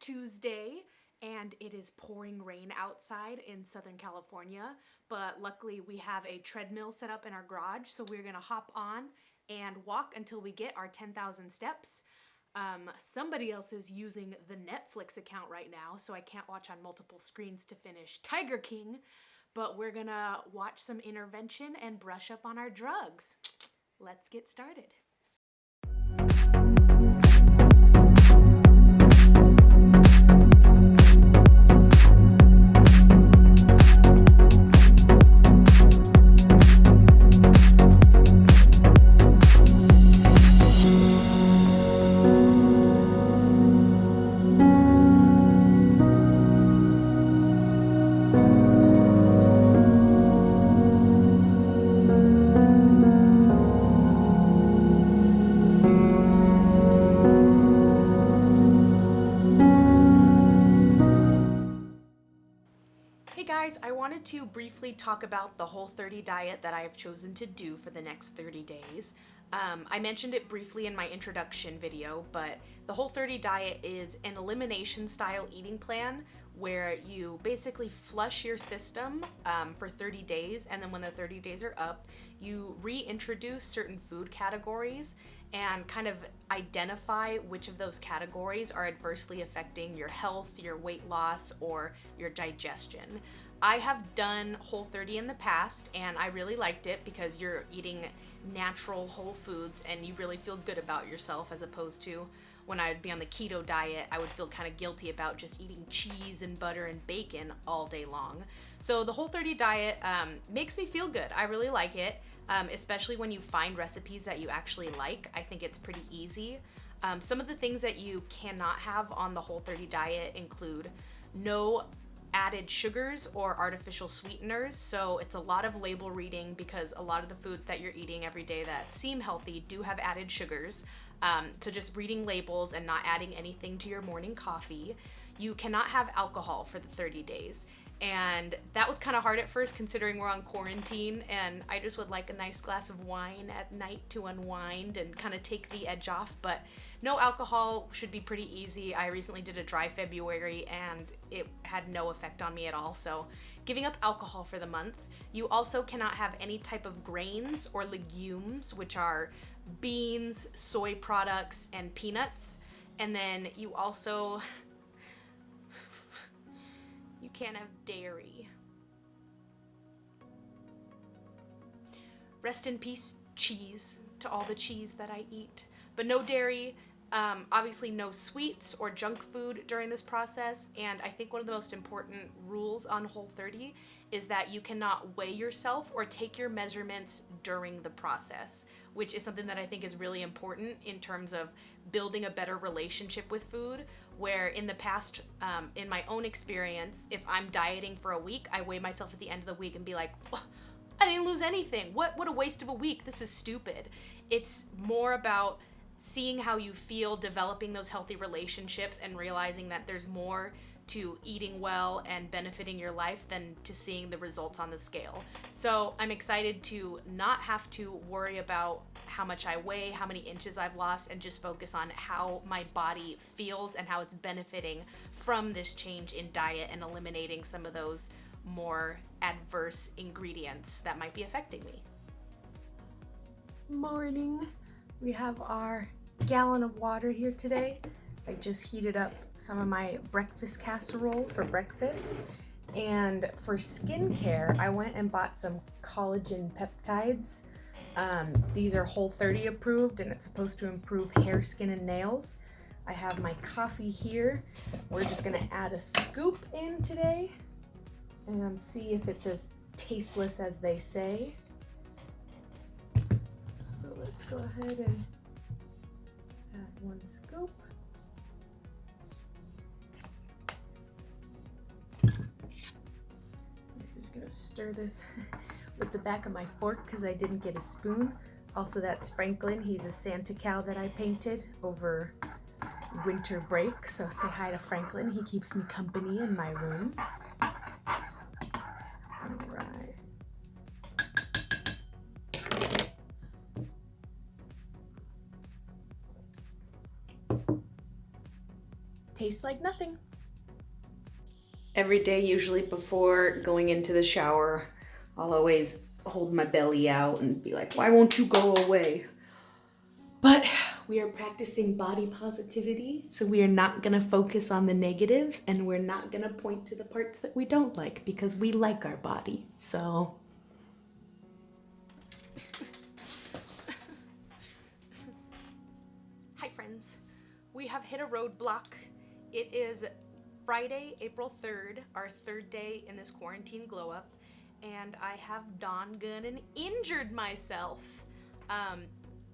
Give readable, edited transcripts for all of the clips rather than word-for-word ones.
Tuesday and it is pouring rain outside in Southern California, but luckily we have a treadmill set up in our garage, so we're gonna hop on and walk until we get our 10,000 steps. Somebody else is using the Netflix account right now, so I can't watch on multiple screens to finish Tiger King, but we're gonna watch some intervention and brush up on our drugs. Let's get started. Hey guys, I wanted to briefly talk about the Whole30 diet that I have chosen to do for the next 30 days. I mentioned it briefly in my introduction video, but the Whole30 diet is an elimination style eating plan where you basically flush your system for 30 days, and then when the 30 days are up, you reintroduce certain food categories and kind of identify which of those categories are adversely affecting your health, your weight loss, or your digestion. I have done Whole30 in the past and I really liked it because you're eating natural whole foods and you really feel good about yourself, as opposed to when I'd be on the keto diet, I would feel kind of guilty about just eating cheese and butter and bacon all day long. So the Whole30 diet makes me feel good. I really like it, especially when you find recipes that you actually like. I think it's pretty easy. Some of the things that you cannot have on the Whole30 diet include no added sugars or artificial sweeteners. So it's a lot of label reading because a lot of the foods that you're eating every day that seem healthy do have added sugars. So just reading labels and not adding anything to your morning coffee. You cannot have alcohol for the 30 days. And that was kind of hard at first, considering we're on quarantine and I just would like a nice glass of wine at night to unwind and kind of take the edge off. But no alcohol should be pretty easy. I recently did a dry February and it had no effect on me at all. So giving up alcohol for the month. You also cannot have any type of grains or legumes, which are beans, soy products, and peanuts. And then you also you can't have dairy. Rest in peace, cheese, to all the cheese that I eat. But no dairy, obviously no sweets or junk food during this process. And I think one of the most important rules on Whole30 is that you cannot weigh yourself or take your measurements during the process, which is something that I think is really important in terms of building a better relationship with food, where in the past, in my own experience, if I'm dieting for a week, I weigh myself at the end of the week and be like, oh, I didn't lose anything. What a waste of a week. This is stupid. It's more about seeing how you feel, developing those healthy relationships, and realizing that there's more to eating well and benefiting your life than to seeing the results on the scale. So I'm excited to not have to worry about how much I weigh, how many inches I've lost, and just focus on how my body feels and how it's benefiting from this change in diet and eliminating some of those more adverse ingredients that might be affecting me. Morning. We have our gallon of water here today. I just heated up some of my breakfast casserole for breakfast. And for skincare, I went and bought some collagen peptides. These are Whole30 approved and it's supposed to improve hair, skin, and nails. I have my coffee here. We're just gonna add a scoop in today and see if it's as tasteless as they say. So let's go ahead and add one scoop. Gonna stir this with the back of my fork because I didn't get a spoon. Also, that's Franklin. He's a Santa cow that I painted over winter break. So say hi to Franklin. He keeps me company in my room. All right. tastes like nothing. Every day, usually before going into the shower, I'll always hold my belly out and be like, why won't you go away? But we are practicing body positivity, so we are not gonna focus on the negatives, and we're not gonna point to the parts that we don't like, because we like our body, so. Hi friends, we have hit a roadblock. It is Friday, April 3rd, our third day in this quarantine glow up, and I have gone and injured myself.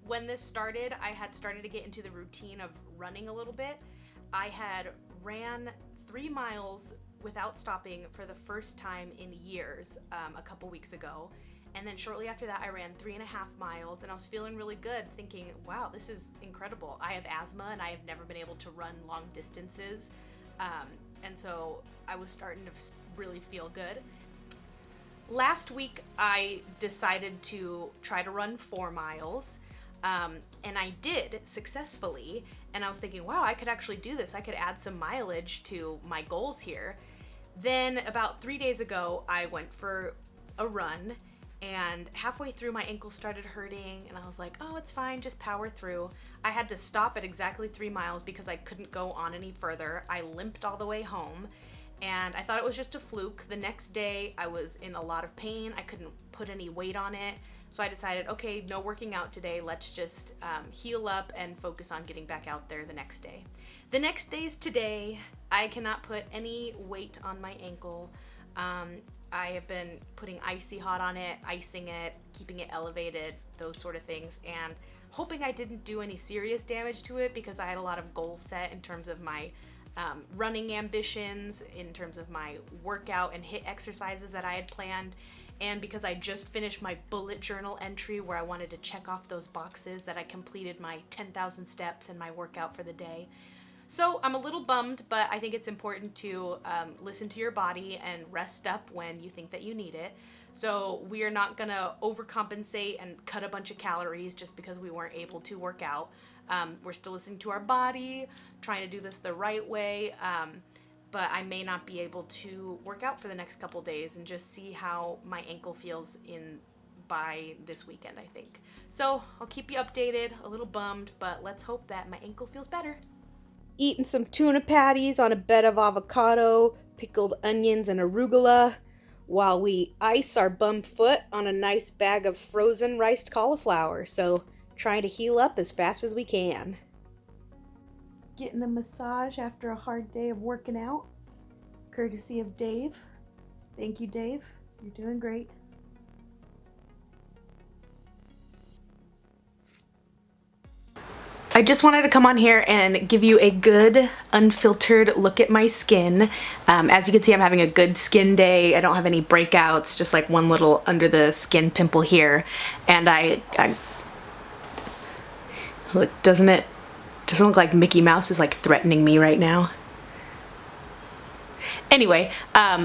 When this started, I had started to get into the routine of running a little bit. I had ran 3 miles without stopping for the first time in years a couple weeks ago. And then shortly after that, I ran 3.5 miles, and I was feeling really good, thinking, wow, this is incredible. I have asthma and I have never been able to run long distances. And so I was starting to really feel good. Last week, I decided to try to run 4 miles. And I did successfully, and I was thinking, wow, I could actually do this. I could add some mileage to my goals here. Then about 3 days ago, I went for a run, and halfway through my ankle started hurting, and I was like, oh, it's fine, just power through. I had to stop at exactly 3 miles because I couldn't go on any further. I limped all the way home, and I thought it was just a fluke. The next day, I was in a lot of pain. I couldn't put any weight on it. So I decided, okay, no working out today. Let's just heal up and focus on getting back out there the next day. The next day's today. I cannot put any weight on my ankle. I have been putting icy hot on it, icing it, keeping it elevated, those sort of things, and hoping I didn't do any serious damage to it, because I had a lot of goals set in terms of my running ambitions, in terms of my workout and HIIT exercises that I had planned. And because I just finished my bullet journal entry where I wanted to check off those boxes that I completed my 10,000 steps and my workout for the day. So I'm a little bummed, but I think it's important to listen to your body and rest up when you think that you need it. So we are not gonna overcompensate and cut a bunch of calories just because we weren't able to work out. We're still listening to our body, trying to do this the right way. But I may not be able to work out for the next couple days, and just see how my ankle feels by this weekend, I think. So I'll keep you updated, a little bummed, but let's hope that my ankle feels better. Eating some tuna patties on a bed of avocado, pickled onions, and arugula, while we ice our bum foot on a nice bag of frozen riced cauliflower. So trying to heal up as fast as we can. Getting a massage after a hard day of working out, courtesy of Dave. Thank you, Dave. You're doing great. I just wanted to come on here and give you a good, unfiltered look at my skin. As you can see, I'm having a good skin day. I don't have any breakouts, just like one little under the skin pimple here. And I look, doesn't it look like Mickey Mouse is like threatening me right now? Anyway,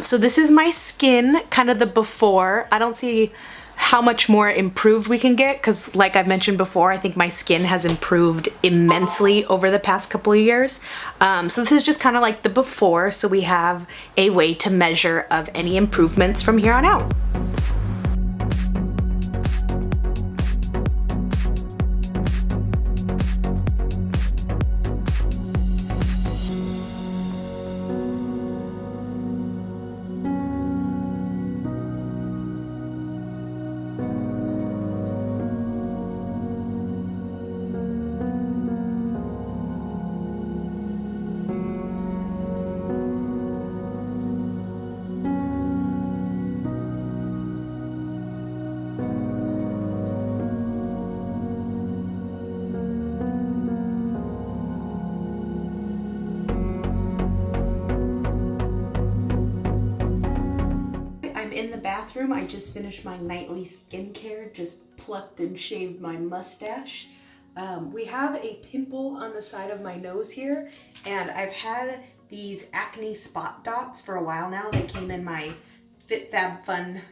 so this is my skin, kind of the before. I don't see how much more improved we can get, because like I've mentioned before, I think my skin has improved immensely over the past couple of years. So this is just kind of like the before, so we have a way to measure of any improvements from here on out. In the bathroom, I just finished my nightly skincare, just plucked and shaved my mustache. We have a pimple on the side of my nose here, and I've had these acne spot dots for a while now. They came in my FabFitFun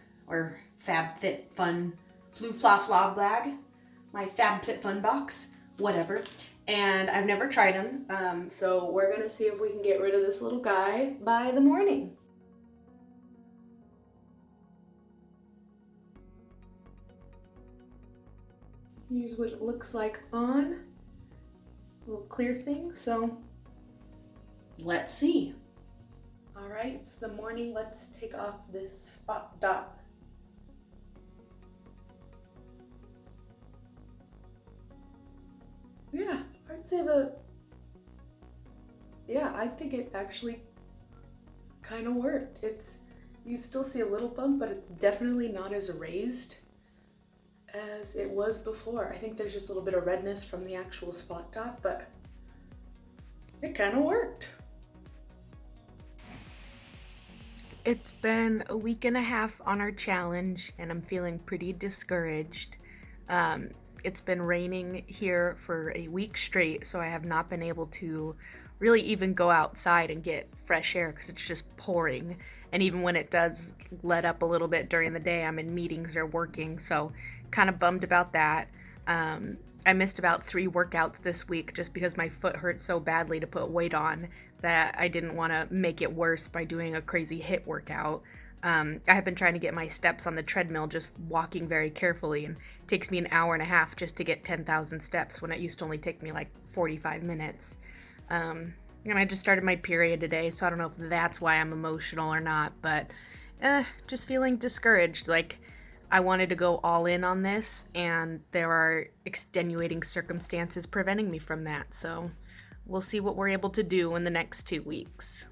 Flu Fla Fla bag, my FabFitFun box, whatever. and I've never tried them. So we're gonna see if we can get rid of this little guy by the morning. Here's what it looks like on. A little clear thing, so let's see. All right, it's the morning. Let's take off this spot dot. Yeah, I'd say I think it actually kind of worked. You still see a little bump, but it's definitely not as raised as it was before. I think there's just a little bit of redness from the actual spot dot, but it kind of worked. It's been a week and a half on our challenge, and I'm feeling pretty discouraged. It's been raining here for a week straight, so I have not been able to really even go outside and get fresh air because it's just pouring. And even when it does let up a little bit during the day, I'm in meetings or working, so kind of bummed about that. I missed about 3 workouts this week just because my foot hurt so badly to put weight on that I didn't want to make it worse by doing a crazy HIIT workout. I have been trying to get my steps on the treadmill, just walking very carefully, and it takes me an hour and a half just to get 10,000 steps when it used to only take me like 45 minutes. And I just started my period today, so I don't know if that's why I'm emotional or not, but just feeling discouraged. Like, I wanted to go all in on this, and there are extenuating circumstances preventing me from that, so we'll see what we're able to do in the next 2 weeks.